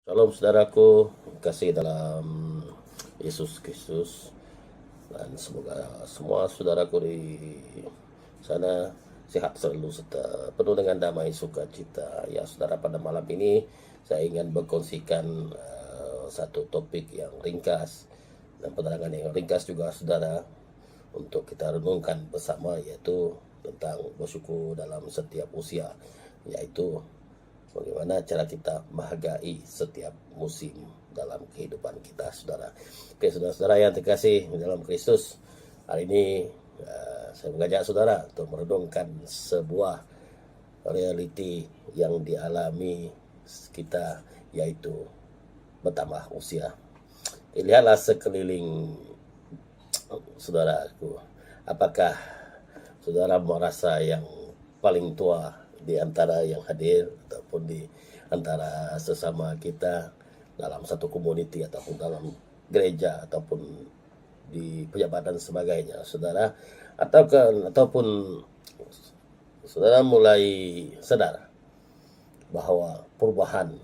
Shalom saudaraku, kasih dalam Yesus Kristus, dan semoga semua saudaraku di sana sehat selalu serta penuh dengan damai sukacita. Ya saudara, pada malam ini saya ingin berkongsikan satu topik yang ringkas dan penerangan yang ringkas juga saudara, untuk kita renungkan bersama, yaitu tentang bersyukur dalam setiap usia, yaitu bagaimana cara kita menghargai setiap musim dalam kehidupan kita, saudara. Oke, saudara-saudara yang terkasih dalam Kristus, hari ini saya mengajak saudara untuk merenungkan sebuah realiti yang dialami kita, yaitu bertambah usia. Lihatlah sekeliling saudaraku, apakah saudara merasa yang paling tua di antara yang hadir ataupun di antara sesama kita dalam satu komuniti ataupun dalam gereja ataupun di pejabat dan sebagainya, saudara, ataupun saudara mulai sadar bahwa perubahan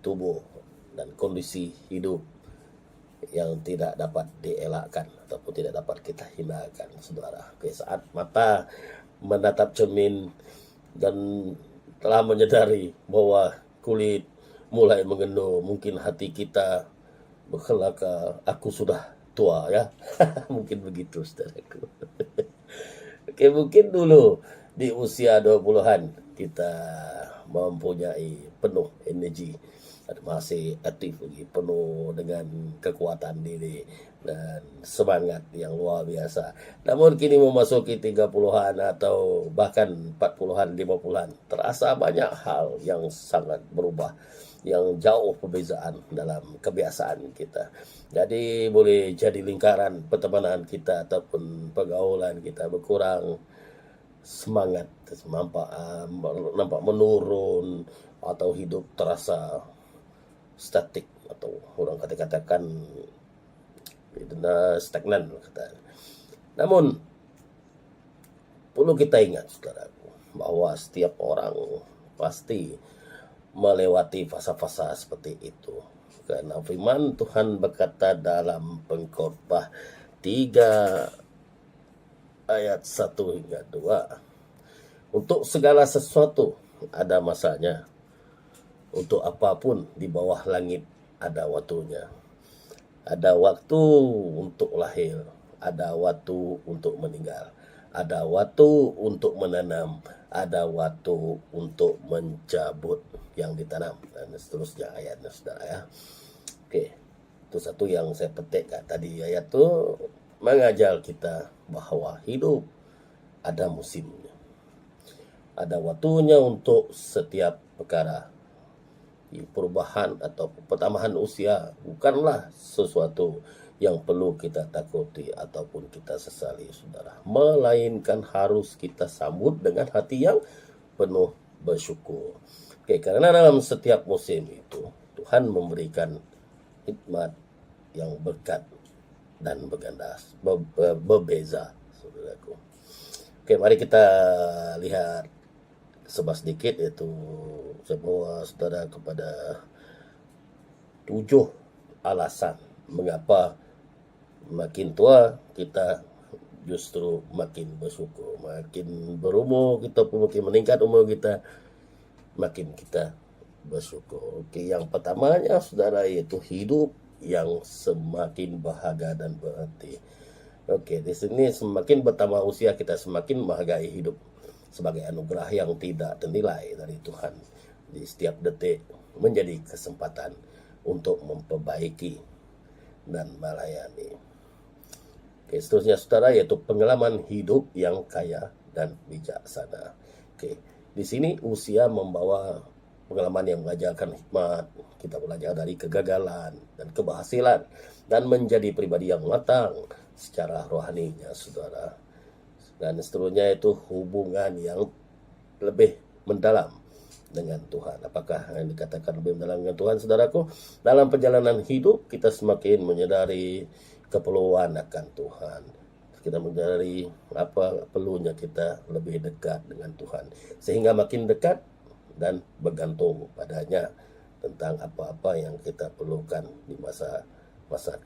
tubuh dan kondisi hidup yang tidak dapat dielakkan ataupun tidak dapat kita hindarkan, saudara. Oke, saat mata menatap cermin dan telah menyadari bahwa kulit mulai mengendur, mungkin hati kita berkelaka, aku sudah tua ya. Mungkin begitu, saudaraku. Oke, mungkin dulu di usia 20-an kita mempunyai penuh energi, masih aktif lagi, penuh dengan kekuatan diri dan semangat yang luar biasa. Namun kini memasuki 30-an atau bahkan 40-an, 50-an, terasa banyak hal yang sangat berubah, yang jauh perbezaan dalam kebiasaan kita. Jadi boleh jadi lingkaran pertemanan kita ataupun pergaulan kita berkurang, semangat nampak menurun, atau hidup terasa statik, atau orang katakan stagnan kata. Namun perlu kita ingat, saudaraku, bahwa setiap orang pasti melewati fasa-fasa seperti itu. Karena firman Tuhan berkata dalam Pengkhotbah 3 ayat 1 hingga 2, untuk segala sesuatu ada masanya, untuk apapun di bawah langit ada waktunya. Ada waktu untuk lahir, ada waktu untuk meninggal, ada waktu untuk menanam, ada waktu untuk mencabut yang ditanam, dan seterusnya ayatnya, saudara ya. Oke, itu satu yang saya petikkan tadi. Ayat itu mengajar kita bahwa hidup ada musimnya, ada waktunya untuk setiap perkara. Perubahan atau pertambahan usia bukanlah sesuatu yang perlu kita takuti ataupun kita sesali, saudara, melainkan harus kita sambut dengan hati yang penuh bersyukur. Oke, karena dalam setiap musim itu Tuhan memberikan hikmat yang berkat dan berbeza, saudaraku. Oke, mari kita lihat sebab sedikit, yaitu saya bawa saudara kepada 7 alasan mengapa makin tua kita justru makin bersyukur. Makin berumur kita pun makin meningkat umur kita, makin kita bersyukur. Oke, yang pertamanya, saudara, yaitu hidup yang semakin bahagia dan berarti. Oke, di sini semakin bertambah usia kita semakin menghargai hidup sebagai anugerah yang tidak ternilai dari Tuhan. Di setiap detik menjadi kesempatan untuk memperbaiki dan melayani. Oke, seterusnya, saudara, yaitu pengalaman hidup yang kaya dan bijaksana. Oke, di sini usia membawa pengalaman yang mengajarkan hikmat. Kita belajar dari kegagalan dan keberhasilan dan menjadi pribadi yang matang secara rohaninya, saudara. Dan seterusnya itu hubungan yang lebih mendalam dengan Tuhan. Apakah yang dikatakan lebih mendalam dengan Tuhan, saudaraku? Dalam perjalanan hidup kita semakin menyadari keperluan akan Tuhan. Kita menyadari apa perlunya kita lebih dekat dengan Tuhan, sehingga makin dekat dan bergantung padanya tentang apa-apa yang kita perlukan di masa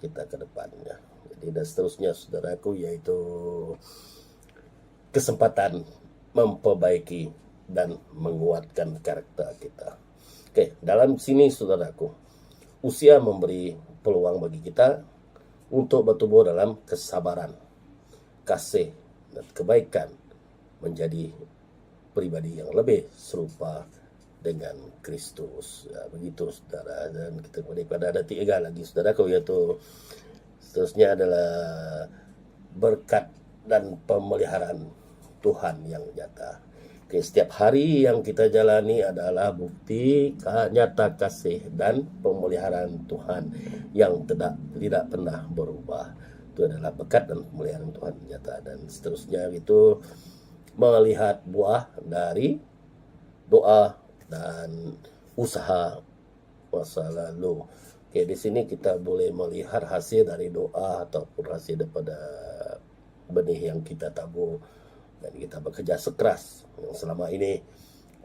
kita ke depannya. Jadi dan seterusnya saudaraku, yaitu kesempatan memperbaiki dan menguatkan karakter kita. Oke, dalam sini saudaraku, usia memberi peluang bagi kita untuk bertumbuh dalam kesabaran, kasih, dan kebaikan, menjadi pribadi yang lebih serupa dengan Kristus. Ya, begitu saudara. Dan kita kembali pada ada 3 lagi saudaraku, yaitu seterusnya adalah berkat dan pemeliharaan Tuhan yang nyata. Oke, setiap hari yang kita jalani adalah bukti nyata kasih dan pemeliharaan Tuhan yang tidak pernah berubah. Itu adalah berkat dan pemeliharaan Tuhan nyata. Dan seterusnya itu melihat buah dari doa dan usaha masa lalu. Oke, di sini kita boleh melihat hasil dari doa ataupun hasil daripada benih yang kita tabur dan kita bekerja sekeras yang selama ini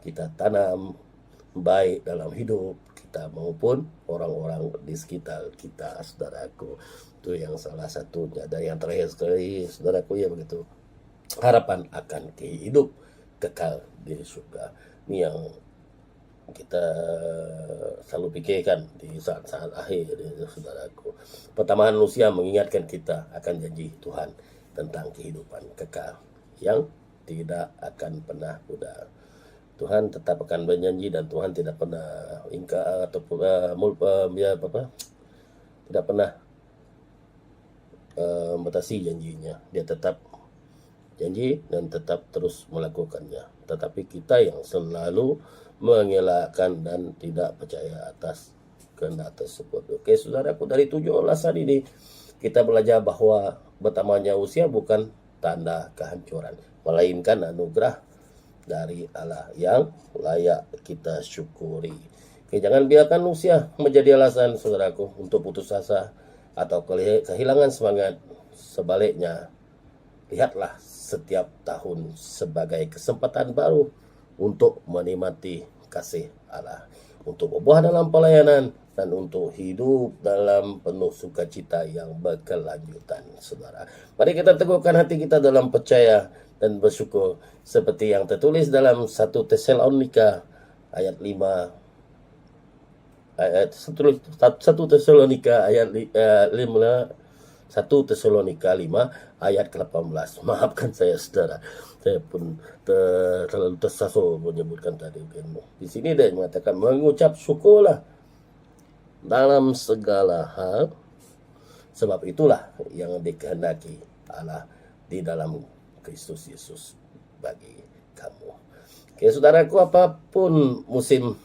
kita tanam baik dalam hidup kita maupun orang-orang di sekitar kita, saudaraku. Itu yang salah satunya. Dan yang terakhir sekali saudaraku, ya begitu, harapan akan hidup kekal di surga. Ini yang kita selalu pikirkan di saat-saat akhir, saudaraku. Pertambahan usia mengingatkan kita akan janji Tuhan tentang kehidupan kekal yang tidak akan pernah pudar. Tuhan tetap akan berjanji dan Tuhan tidak pernah ingkar ataupun tidak pernah membatasi janjinya. Dia tetap janji dan tetap terus melakukannya. Tetapi kita yang selalu mengelakkan dan tidak percaya atas kehendak tersebut. Oke saudaraku, dari 7 alasan ini kita belajar bahwa bertambahnya usia bukan tanda kehancuran, melainkan anugerah dari Allah yang layak kita syukuri. Oke, jangan biarkan usia menjadi alasan saudaraku untuk putus asa atau kehilangan semangat. Sebaliknya, lihatlah setiap tahun sebagai kesempatan baru untuk menikmati kasih Allah, untuk berbuah dalam pelayanan, dan untuk hidup dalam penuh sukacita yang berkelanjutan, saudara. Mari kita teguhkan hati kita dalam percaya dan bersyukur seperti yang tertulis dalam 1 Tesalonika ayat 5 ayat 1 Tesalonika ayat 5 1 Tesalonika 5 ayat ke-18. Maafkan saya saudara, saya pun terlalu tersasul menyebutkan tadi. Di sini dia mengatakan mengucap syukurlah dalam segala hal, sebab itulah yang dikehendaki Allah di dalam Kristus Yesus bagi kamu. Oke saudaraku, apapun musim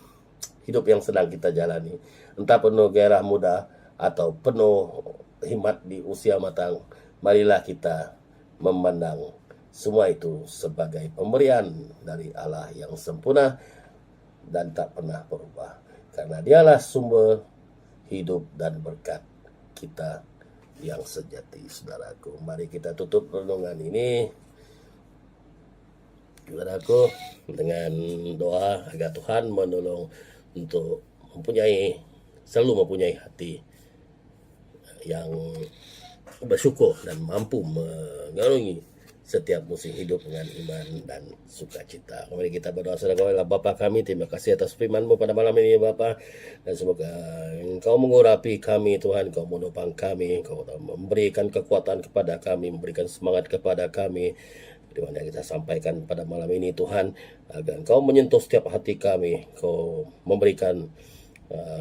hidup yang sedang kita jalani, entah penuh gairah muda atau penuh hikmat di usia matang, marilah kita memandang semua itu sebagai pemberian dari Allah yang sempurna dan tak pernah berubah, karena Dialah sumber hidup dan berkat kita yang sejati, saudaraku. Mari kita tutup renungan ini, saudaraku, dengan doa agar Tuhan menolong untuk selalu mempunyai hati yang bersyukur dan mampu mengarungi setiap musim hidup dengan iman dan sukacita. Mari kita berdoa. Saudara Bapa kami, terima kasih atas firman-Mu pada malam ini, Bapa. Dan semoga Engkau mengurapi kami, Tuhan. Engkau menopang kami, Engkau memberikan kekuatan kepada kami, memberikan semangat kepada kami. Firman yang kita sampaikan pada malam ini, Tuhan, agar Engkau menyentuh setiap hati kami, Engkau memberikan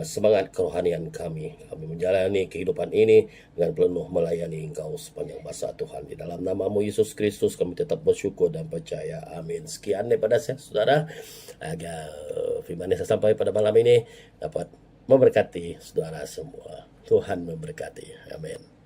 semangat kerohanian kami menjalani kehidupan ini dengan penuh melayani Engkau sepanjang masa, Tuhan. Di dalam nama-Mu Yesus Kristus kami tetap bersyukur dan percaya. Amin. Sekian daripada saya, saudara, agar firman yang saya sampaikan pada malam ini dapat memberkati saudara semua. Tuhan memberkati. Amin.